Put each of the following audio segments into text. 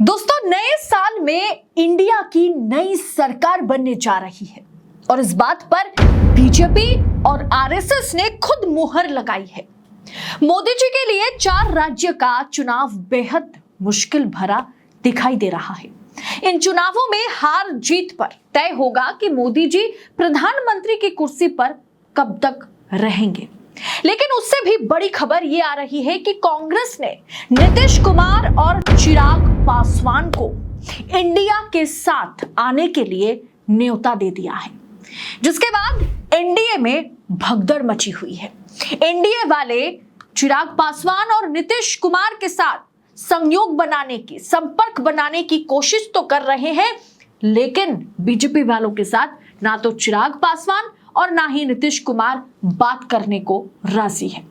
दोस्तों, नए साल में इंडिया की नई सरकार बनने जा रही है और इस बात पर बीजेपी और आरएसएस ने खुद मुहर लगाई है। मोदी जी के लिए 4 राज्य का चुनाव बेहद मुश्किल भरा दिखाई दे रहा है। इन चुनावों में हार जीत पर तय होगा कि मोदी जी प्रधानमंत्री की कुर्सी पर कब तक रहेंगे। लेकिन उससे भी बड़ी खबर यह आ रही है कि कांग्रेस ने नीतीश कुमार और चिराग पासवान को इंडिया के साथ आने के लिए न्योता दे दिया है, जिसके बाद एनडीए में भगदड़ मची हुई है। एनडीए वाले चिराग पासवान और नीतीश कुमार के साथ संयोग बनाने की, संपर्क बनाने की कोशिश तो कर रहे हैं, लेकिन बीजेपी वालों के साथ ना तो चिराग पासवान और ना ही नीतीश कुमार बात करने को राजी है।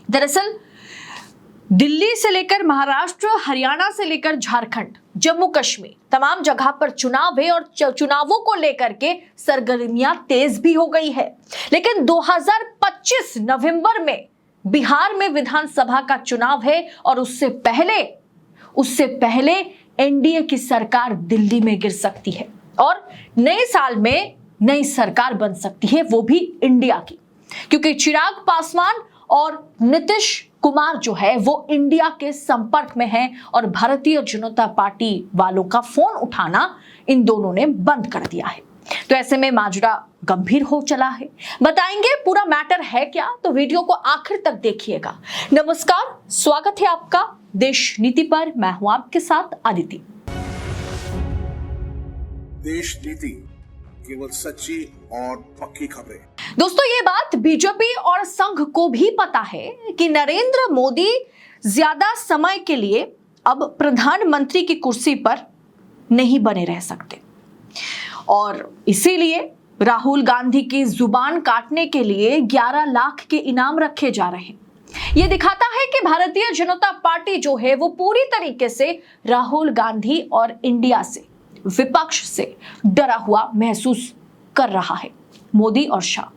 दरअसल दिल्ली से लेकर महाराष्ट्र, हरियाणा से लेकर झारखंड, जम्मू कश्मीर, तमाम जगह पर चुनाव है और चुनावों को लेकर के सरगर्मियां तेज भी हो गई है। लेकिन 2025 नवंबर में बिहार में विधानसभा का चुनाव है और उससे पहले एनडीए की सरकार दिल्ली में गिर सकती है और नए साल में नई सरकार बन सकती है, वो भी इंडिया की, क्योंकि चिराग पासवान और नीतीश कुमार जो है वो इंडिया के संपर्क में है और भारतीय जनता पार्टी वालों का फोन उठाना इन दोनों ने बंद कर दिया है। तो ऐसे में माजरा गंभीर हो चला है। बताएंगे पूरा मैटर है क्या, तो वीडियो को आखिर तक देखिएगा। नमस्कार, स्वागत है आपका देश नीति पर। मैं हूं आपके साथ आदिति। देश नीति, केवल सच्ची और पक्की खबरें। दोस्तों, ये बात बीजेपी और संघ को भी पता है कि नरेंद्र मोदी ज्यादा समय के लिए अब प्रधानमंत्री की कुर्सी पर नहीं बने रह सकते और इसीलिए राहुल गांधी की जुबान काटने के लिए 11 लाख के इनाम रखे जा रहे हैं। यह दिखाता है कि भारतीय जनता पार्टी जो है वो पूरी तरीके से राहुल गांधी और इंडिया से, विपक्ष से डरा हुआ महसूस कर रहा है। मोदी और शाह,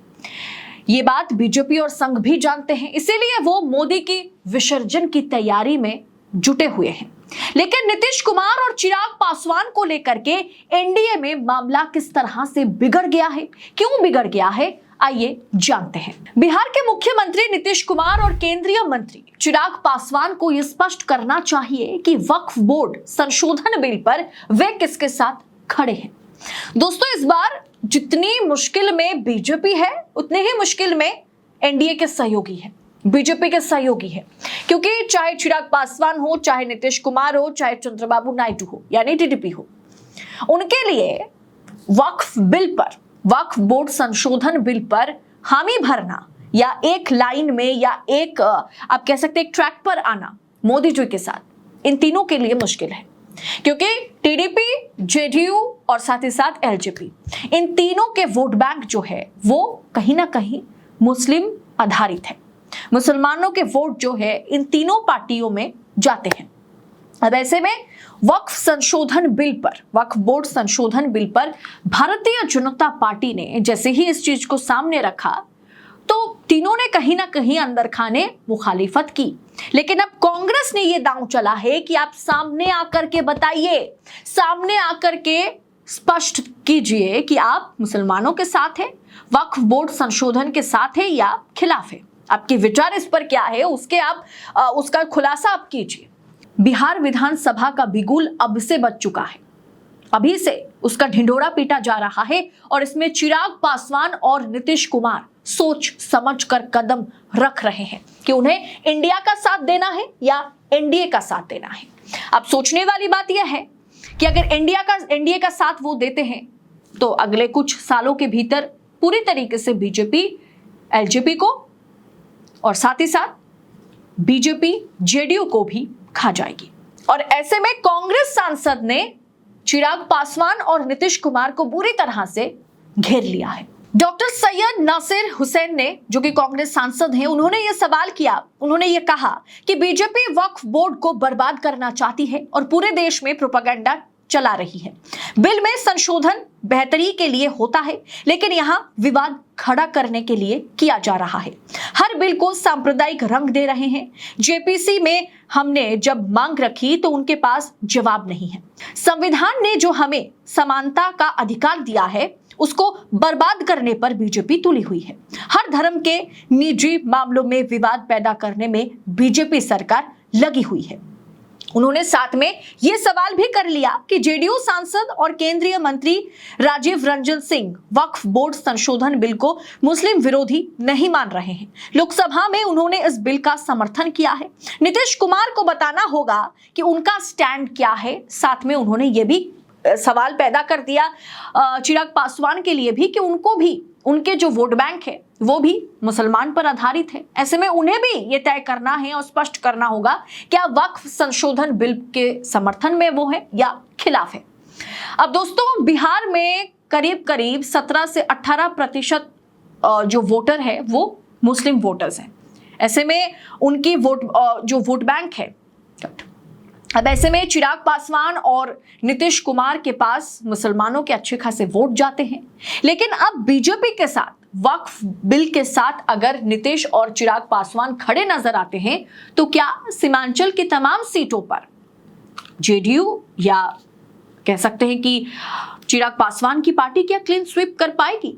ये बात बीजेपी और संघ भी जानते हैं, इसीलिए वो मोदी की विसर्जन की तैयारी में जुटे हुए हैं। लेकिन नीतीश कुमार और चिराग पासवान को लेकर के एनडीए में मामला किस तरह से बिगड़ गया है, क्यों बिगड़ गया है, आइए जानते हैं। बिहार के मुख्यमंत्री नीतीश कुमार और केंद्रीय मंत्री चिराग पासवान को यह स्पष्ट करना चाहिए कि वक्फ बोर्ड संशोधन बिल पर वे किसके साथ खड़े हैं। दोस्तों, इस बार जितनी मुश्किल में बीजेपी है, उतने ही मुश्किल में एनडीए के सहयोगी है, बीजेपी के सहयोगी है, क्योंकि चाहे चिराग पासवान हो, चाहे नीतीश कुमार हो, चाहे चंद्रबाबू नायडू हो यानी टीडीपी हो, उनके लिए वक्फ बिल पर, वक्फ बोर्ड संशोधन बिल पर हामी भरना या एक लाइन में या एक आप कह सकते एक ट्रैक पर आना मोदी जी के साथ, इन तीनों के लिए मुश्किल है, क्योंकि टीडीपी, जेडीयू और साथ ही साथ एलजेपी, इन तीनों के वोट बैंक जो है वो कहीं ना कहीं मुस्लिम आधारित है। मुसलमानों के वोट जो है इन तीनों पार्टियों में जाते हैं। अब ऐसे में वक्फ संशोधन बिल पर, वक्फ बोर्ड संशोधन बिल पर भारतीय जनता पार्टी ने जैसे ही इस चीज को सामने रखा तो तीनों ने कहीं ना कहीं अंदर खाने मुखालिफत की। लेकिन अब कांग्रेस ने यह दांव चला है कि आप सामने आकर के बताइए, सामने आकर के स्पष्ट कीजिए कि आप मुसलमानों के साथ हैं, वक्फ बोर्ड संशोधन के साथ है या खिलाफ है, आपके विचार इस पर क्या है, उसका खुलासा आप कीजिए। बिहार विधानसभा का बिगुल अब से बज चुका है, अभी से उसका ढिंढोरा पीटा जा रहा है और इसमें चिराग पासवान और नीतीश कुमार सोच समझ कर कदम रख रहे हैं कि उन्हें इंडिया का साथ देना है या एनडीए का साथ देना है। अब सोचने वाली बात यह है कि अगर एनडीए का साथ वो देते हैं तो अगले कुछ सालों के भीतर पूरी तरीके से बीजेपी एलजेपी को और साथ ही साथ बीजेपी जेडीयू को भी खा जाएगी। और ऐसे में कांग्रेस सांसद ने चिराग पासवान और नीतीश कुमार को बुरी तरह से घेर लिया है। डॉक्टर सैयद नासिर हुसैन ने, जो कि कांग्रेस सांसद हैं, उन्होंने यह सवाल किया, उन्होंने ये कहा कि बीजेपी वक्फ बोर्ड को बर्बाद करना चाहती है और पूरे देश में प्रोपेगेंडा चला रही है। बिल में संशोधन बेहतरी के लिए होता है, लेकिन यहां विवाद खड़ा करने के लिए किया जा रहा है। हर बिल को सांप्रदायिक रंग दे रहे हैं। जेपीसी में हमने जब मांग रखी तो उनके पास जवाब नहीं है। संविधान ने जो हमें समानता का अधिकार दिया है उसको बर्बाद करने पर बीजेपी तुली हुई है। हर धर्म के निजी मामलों में विवाद पैदा करने में बीजेपी सरकार लगी हुई है। उन्होंने साथ में यह सवाल भी कर लिया कि जेडीयू सांसद और केंद्रीय मंत्री राजीव रंजन सिंह वक्फ बोर्ड संशोधन बिल को मुस्लिम विरोधी नहीं मान रहे हैं। लोकसभा में उन्होंने इस बिल का समर्थन किया है। नीतीश कुमार को बताना होगा कि उनका स्टैंड क्या है। साथ में उन्होंने ये भी सवाल पैदा कर दिया चिराग पासवान के लिए भी कि उनको भी उनके जो वोट बैंक है वो भी मुसलमान पर आधारित है। ऐसे में उन्हें भी ये तय करना है और स्पष्ट करना होगा क्या वक्फ संशोधन बिल के समर्थन में वो है या खिलाफ है। अब दोस्तों, बिहार में करीब करीब 17 से 18% जो वोटर है वो मुस्लिम वोटर्स हैं। ऐसे में उनकी जो वोट बैंक है, अब ऐसे में चिराग पासवान और नीतीश कुमार के पास मुसलमानों के अच्छे खासे वोट जाते हैं। लेकिन अब बीजेपी के साथ वक्फ बिल के साथ अगर नीतीश और चिराग पासवान खड़े नजर आते हैं तो क्या सीमांचल की तमाम सीटों पर जेडीयू या कह सकते हैं कि चिराग पासवान की पार्टी क्या क्लीन स्वीप कर पाएगी?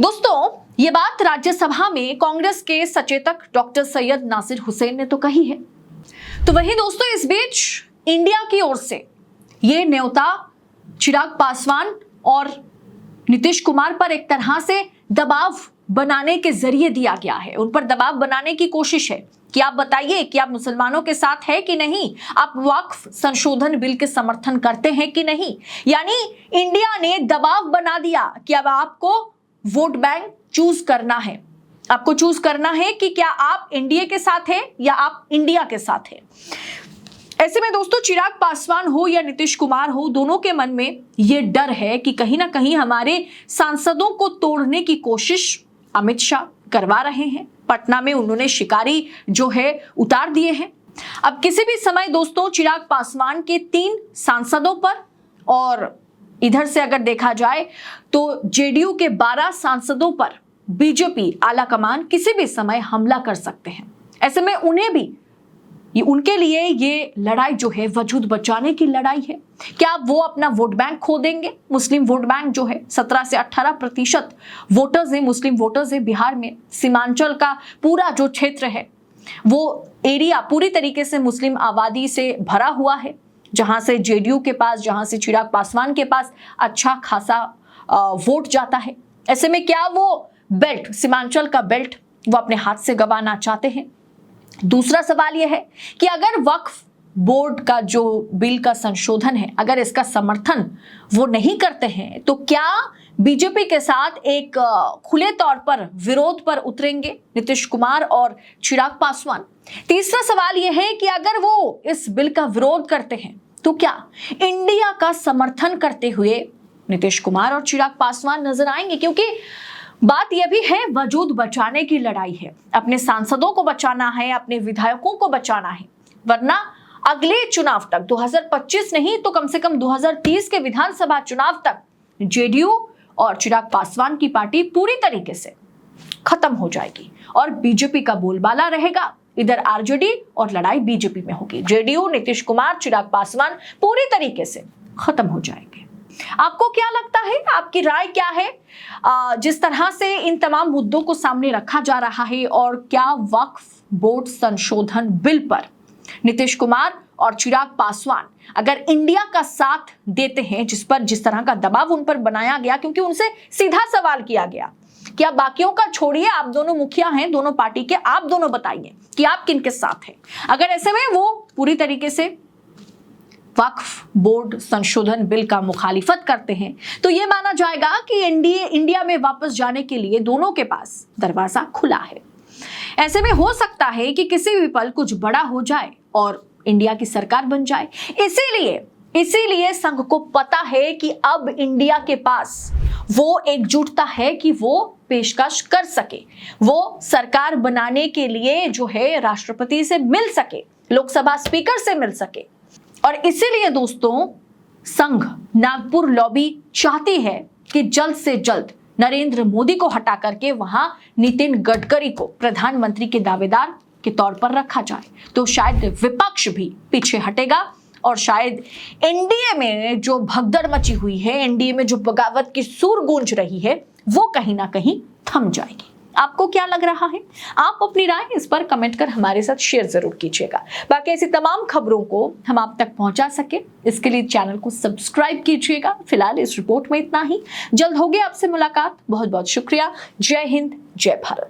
दोस्तों, ये बात राज्यसभा में कांग्रेस के सचेतक डॉक्टर सैयद नासिर हुसैन ने तो कही है। तो वहीं दोस्तों, इस बीच इंडिया की ओर से ये न्योता चिराग पासवान और नीतीश कुमार पर एक तरह से दबाव बनाने के जरिए दिया गया है। उन पर दबाव बनाने की कोशिश है कि आप बताइए कि आप मुसलमानों के साथ है कि नहीं, आप वक्फ संशोधन बिल के समर्थन करते हैं कि नहीं। यानी इंडिया ने दबाव बना दिया कि अब आपको वोट बैंक चूज करना है। आपको चूज करना है कि क्या आप एनडीए के साथ हैं या आप इंडिया के साथ हैं। ऐसे में दोस्तों, चिराग पासवान हो या नीतीश कुमार हो, दोनों के मन में यह डर है कि कहीं ना कहीं हमारे सांसदों को तोड़ने की कोशिश अमित शाह करवा रहे हैं। पटना में उन्होंने शिकारी जो है उतार दिए हैं। अब किसी भी समय दोस्तों, चिराग पासवान के 3 सांसदों पर और इधर से अगर देखा जाए तो जेडीयू के 12 सांसदों पर बीजेपी आलाकमान किसी भी समय हमला कर सकते हैं। ऐसे में उन्हें भी उनके लिए ये लड़ाई जो है वजूद बचाने की लड़ाई है। क्या वो अपना वोट बैंक खो देंगे? मुस्लिम वोट बैंक जो है 17 से 18% वोटर्स हैं, मुस्लिम वोटर्स हैं बिहार में। सीमांचल का पूरा जो क्षेत्र है वो एरिया पूरी तरीके से मुस्लिम आबादी से भरा हुआ है, जहां से जेडीयू के पास, जहां से चिराग पासवान के पास अच्छा खासा वोट जाता है। ऐसे में क्या वो बेल्ट, सीमांचल का बेल्ट वो अपने हाथ से गंवाना चाहते हैं? दूसरा सवाल यह है कि अगर वक्फ बोर्ड का जो बिल का संशोधन है, अगर इसका समर्थन वो नहीं करते हैं तो क्या बीजेपी के साथ एक खुले तौर पर विरोध पर उतरेंगे नीतीश कुमार और चिराग पासवान? तीसरा सवाल यह है कि अगर वो इस बिल का विरोध करते हैं तो क्या इंडिया का समर्थन करते हुए नीतीश कुमार और चिराग पासवान नजर आएंगे? क्योंकि बात यह भी है, वजूद बचाने की लड़ाई है। अपने सांसदों को बचाना है, अपने विधायकों को बचाना है, वरना अगले चुनाव तक 2025 नहीं तो कम से कम 2030 के विधानसभा चुनाव तक जेडीयू और चिराग पासवान की पार्टी पूरी तरीके से खत्म हो जाएगी और बीजेपी का बोलबाला रहेगा। इधर आरजेडी और लड़ाई बीजेपी में होगी। जेडीयू, नीतीश कुमार, चिराग पासवान पूरी तरीके से खत्म हो जाएंगे। आपको क्या लगता है? आपकी राय क्या है? जिस तरह से इन तमाम मुद्दों को सामने रखा जा रहा है, और क्या वक्फ बोर्ड संशोधन बिल पर नीतीश कुमार और चिराग पासवान अगर इंडिया का साथ देते हैं, जिस तरह का दबाव उन पर बनाया गया, क्योंकि उनसे सीधा सवाल किया गया कि आप बाकियों का छोड़िए, आप दोनों मुखिया हैं दोनों पार्टी के, आप दोनों बताइए कि आप किनके साथ हैं। अगर ऐसे में वो पूरी तरीके से वक्फ बोर्ड संशोधन बिल का मुखालिफत करते हैं तो यह माना जाएगा कि इंडिया में वापस जाने के लिए दोनों के पास दरवाजा खुला है। ऐसे में हो सकता है कि किसी भी पल कुछ बड़ा हो जाए और इंडिया की सरकार बन जाए। इसीलिए संघ को पता है कि अब इंडिया के पास वो एकजुटता है कि वो पेशकश कर सके, वो सरकार बनाने के लिए जो है राष्ट्रपति से मिल सके, लोकसभा स्पीकर से मिल सके। और इसीलिए दोस्तों संघ नागपुर लॉबी चाहती है कि जल्द से जल्द नरेंद्र मोदी को हटा करके वहां नितिन गडकरी को प्रधानमंत्री के दावेदार के तौर पर रखा जाए, तो शायद विपक्ष भी पीछे हटेगा और शायद एनडीए में जो भगदड़ मची हुई है, एनडीए में जो बगावत की सुर गूंज रही है, वो कहीं ना कहीं थम जाएगी। आपको क्या लग रहा है? आप अपनी राय इस पर कमेंट कर हमारे साथ शेयर जरूर कीजिएगा। बाकी ऐसी तमाम खबरों को हम आप तक पहुंचा सके, इसके लिए चैनल को सब्सक्राइब कीजिएगा। फिलहाल इस रिपोर्ट में इतना ही। जल्द होगी आपसे मुलाकात। बहुत बहुत शुक्रिया। जय हिंद, जय भारत।